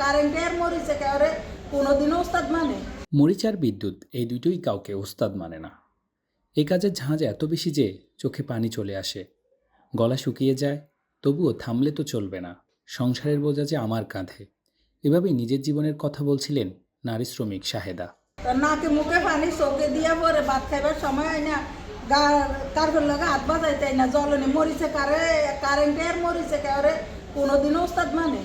কারেন্টের মরিচে কেউরে কোনোদিনও ওস্তাদ মানে। মরিচ আর বিদ্যুৎ এই দুটোই কাউকে ওস্তাদ মানে না। এই কাজের ঝাঁজ এত বেশি যে চোখে পানি চলে আসে, গলা শুকিয়ে যায়। তবুও থামলে তো চলবে না, সংসারের বোঝা যে আমার কাঁধে। এভাবেই নিজের জীবনের কথা বলছিলেন নারী শ্রমিক শাহেদা। তো নাকে মুখে পানি চোখে দিয়া পরে ভাত খাইবার সময় হয় না, কারফের লগে হাত বাজাইতে না, জ্বলনি মরিচে কারেন্টের মরিচে কেউরে কোনোদিনও ওস্তাদ মানে।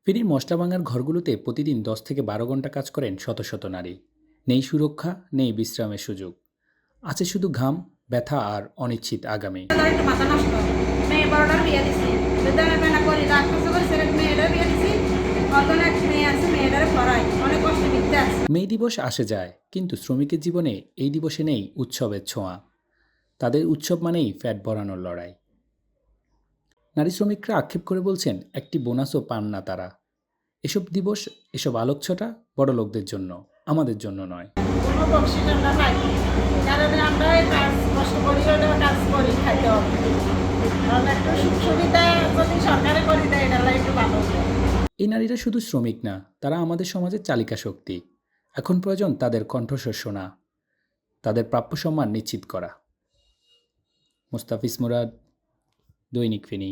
ফেনীর মশলা ভাঙার ঘরগুলোতে প্রতিদিন 10 থেকে 12 ঘন্টা কাজ করেন শত শত নারী। নেই সুরক্ষা, নেই বিশ্রামের সুযোগ, আছে শুধু ঘাম, ব্যথা আর অনিশ্চিত আগামী। একটু মাথা নষ্ট, মেয়ে বড়টার বিয়ে দিছি, যদি আমি পেনা করি ডাক্তার করে সেটা মেয়েটার বিয়ে দিছি, অতন এক মেয়ে আছে মেয়েটারে পড়াই, অনেক কষ্ট বিদ্যে আছে। মে দিবস আসে যায়, কিন্তু শ্রমিকের জীবনে এই দিবসে নেই উৎসবের ছোঁয়া। তাদের উৎসব মানেই ফ্যাট ভরানোর লড়াই। নারী শ্রমিকরা আক্ষেপ করে বলছেন একটি বোনাসও পান না তারা। এসব দিবস, এসব আলোকছটা বড় লোকদের জন্য, আমাদের জন্য নয়। কোনো বকশিস আমরা পাই, কারণ আমরা এই কাজ কষ্ট করি হলেও কাজ করি খাইতে হবে, কারণ একটু সুখ সুবিধা যদি সরকারে করে দেয় এটা একটু ভালো হবে। এই নারীরা শুধু শ্রমিক না, তারা আমাদের সমাজের চালিকা শক্তি। এখন প্রয়োজন তাদের কণ্ঠস্বর শোনা, তাদের প্রাপ্য সম্মান নিশ্চিত করা। মুস্তাফিজ মুরাদ, দৈনিক ফেনী।